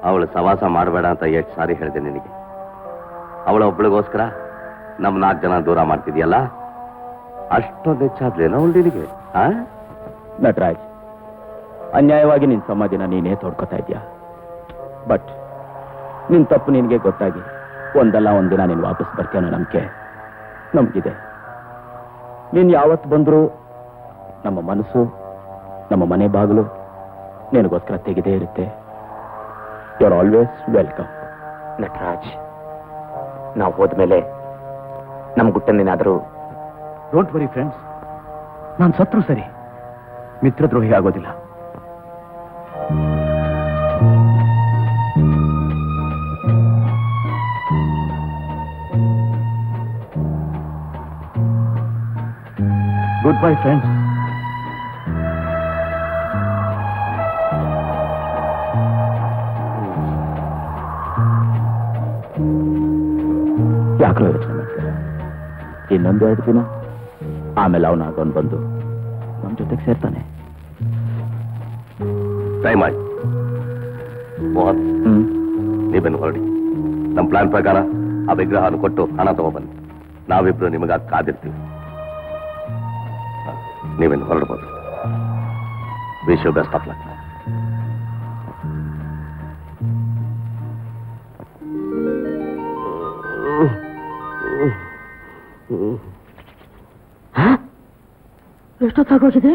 ಅವಳು ಸವಾಸ ಮಾಡಬೇಡ ಅಂತ ಎಷ್ಟು ಸಾರಿ ಹೇಳಿದೆ ನಿನಗೆ. ಅವಳ ಒಬ್ಬಳಿಗೋಸ್ಕರ ನಮ್ 4 ಜನ ದೂರ ಮಾಡ್ತಿದ್ಯಲ್ಲ, ಅಷ್ಟೊಂದು ಹೆಚ್ಚಾದ್ಲೇನೋ ಅವಳು ನಿನಗೆ? ನಟರಾಜ್, ಅನ್ಯಾಯವಾಗಿ ನಿನ್ ಸಮಾಧಿನ ನೀನೇ ತೋಡ್ಕೊತಾ ಇದ್ಯಾ. ಬಟ್ ನಿನ್ ತಪ್ಪು ನಿನ್ಗೆ ಗೊತ್ತಾಗಿ ಒಂದಲ್ಲ ಒಂದಿನ ನೀನು ವಾಪಸ್ ಬರ್ತೀಯ ಅನ್ನೋ ನಂಬಿಕೆ ನಮ್ಗಿದೆ. ನೀನ್ ಯಾವತ್ತು ಬಂದರೂ ನಮ್ಮ ಮನಸ್ಸು, ನಮ್ಮ ಮನೆ ಬಾಗಿಲು ನಿನಗೋಸ್ಕರ ತೆಗೆದೇ ಇರುತ್ತೆ. You are always welcome. Nataraj, ನಾವು ಹೋದ್ಮೇಲೆ ನಮ್ ಗುಟ್ಟನ್ನೇನಾದರೂ... ಡೋಂಟ್ ವರಿ ಫ್ರೆಂಡ್ಸ್, ನಾನು ಸತ್ರು ಸರಿ, ಮಿತ್ರದ್ರೋಹಿ ಆಗೋದಿಲ್ಲ. Good bye friends. ಯಾಕೋ ಯೋಚನೆ ಮಾಡ್ತಾರೆ? ಇನ್ನೊಂದು 2 ದಿನ ಆಮೇಲೆ ಅವನಾಗೊಂಡು ಬಂದು ನಮ್ಮ ಜೊತೆಗೆ ಸೇರ್ತಾನೆ. ಟ್ರೈ ಮಾಡಿ ಮೋಹನ್. ನೀವೇನು ಹೊರಡಿ. ನಮ್ಮ ಪ್ಲಾನ್ ಪ್ರಕಾರ ಆ ವಿಗ್ರಹವನ್ನು ಕೊಟ್ಟು ಹಣ ತಗೊಬನ್ನಿ. ನಾವಿಬ್ರು ನಿಮಗಾಗಿ ಕಾದಿರ್ತೀವಿ. ನೀವೇನು ಹೊರಡ್ಬೋದು. Wish you best of luck. ಎಷ್ಟೊತ್ತಾಗೋಗಿದೆ?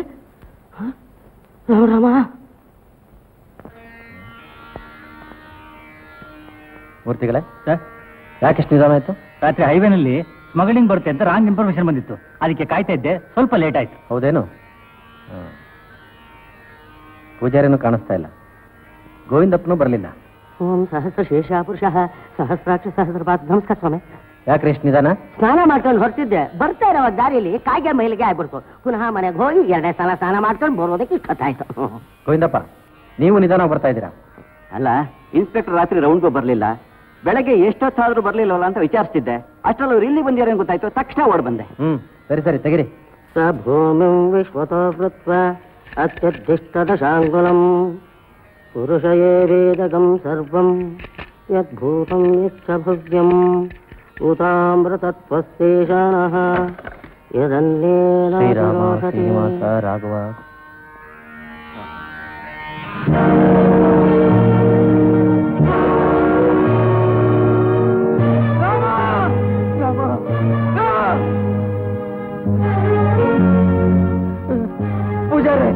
ರಾಮ, ಮೂರ್ತಿಗಳೇ ಸರ್, ಯಾಕೆಷ್ಟು ನಿಧಾನ ಆಯ್ತು? ರಾತ್ರಿ ಹೈವೇನಲ್ಲಿ ಸ್ಮಗ್ಲಿಂಗ್ ಬರುತ್ತೆ ಅಂತ ರಾಂಗ್ ಇನ್ಫಾರ್ಮೇಶನ್ ಬಂದಿತ್ತು. ಅದಕ್ಕೆ ಕಾಯ್ತಾ ಇದ್ದೆ, ಸ್ವಲ್ಪ ಲೇಟ್ ಆಯ್ತು. ಹೌದೇನು? ಪೂಜಾರಿನೂ ಕಾಣಿಸ್ತಾ ಇಲ್ಲ, ಗೋವಿಂದಪ್ಪನೂ ಬರಲಿಲ್ಲ. ಓಂ ಸಹಸ್ರ ಶೇಷಾಪುರುಷ ಸಹಸ್ರಾಕ್ಷ ಸಹಸ್ರಪಾದ. ನಮಸ್ಕಾರ ಸ್ವಾಮಿ. ಯಾಕೆ ಎಷ್ಟು ನಿಧಾನ? ಸ್ನಾನ ಮಾಡ್ಕೊಂಡು ಹೊರಟಿದ್ದೆ, ಬರ್ತಾ ಇರೋ ದಾರಿಯಲ್ಲಿ ಕಾಯಿಗೆ ಮೈಲಿಗೆ ಆಗ್ಬಿಡ್ತು. ಪುನಃ ಮನೆಗೆ ಹೋಗಿ 2 ಸಲ ಸ್ನಾನ ಮಾಡ್ಕೊಂಡು ಬರೋದಕ್ಕೆ ಇಷ್ಟೊತ್ತಾಯ್ತು. ಗೋವಿಂದಪ್ಪ, ನೀವು ನಿಧಾನ ಬರ್ತಾ ಇದ್ದೀರಾ? ಅಲ್ಲ, ಇನ್ಸ್ಪೆಕ್ಟರ್ ರಾತ್ರಿ ರೌಂಡ್ಗೂ ಬರಲಿಲ್ಲ, ಬೆಳಗ್ಗೆ ಎಷ್ಟೊತ್ತಾದ್ರೂ ಬರ್ಲಿಲ್ಲವಲ್ಲ ಅಂತ ವಿಚಾರಿಸ್ತಿದ್ದೆ. ಅಷ್ಟರಲ್ಲಿ ಅವ್ರು ಇಲ್ಲಿ ಬಂದಿರೋ ಗೊತ್ತಾಯ್ತು, ತಕ್ಷಣ ಓಡ್ ಬಂದೆ. ಸರಿ ಸರಿ, ತೆಗಿರಿ. ಸ ಭೂಮಿಂ ವಿಶ್ವತೋ ಕೃತ್ವ ಅತ್ಯಧಿಷ್ಠದಶಾಂಗುಲಂ ಪುರುಷಯೇ ವೇದಗಂ ಸರ್ವಂ ಯದ್ಭೂತಂ ಯಚ್ಚಭವ್ಯಂ ಉತಾಮೃತತ್ವಸ್ತೇಷಾನಃ ಯದನ್ನೇನ ಶ್ರೀರಾಮ ಶ್ರೀನಿವಾಸ ರಾಘವ. ಪೂಜಾರಿ,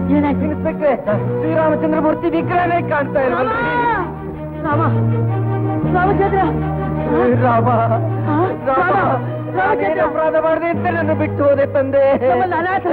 ಶ್ರೀರಾಮಚಂದ್ರ ಮೂರ್ತಿ ವಿಗ್ರಹನೇ ಕಾಣ್ತಾ ಇಲ್ಲ. ರಾಮಚಂದ್ರ, ಅಪರಾಧ ಮಾಡಿದೆ ಅಂತ ನನ್ನ ಬಿಟ್ಟು ಹೋದೆ ತಂದೆ. ಅನಾಥ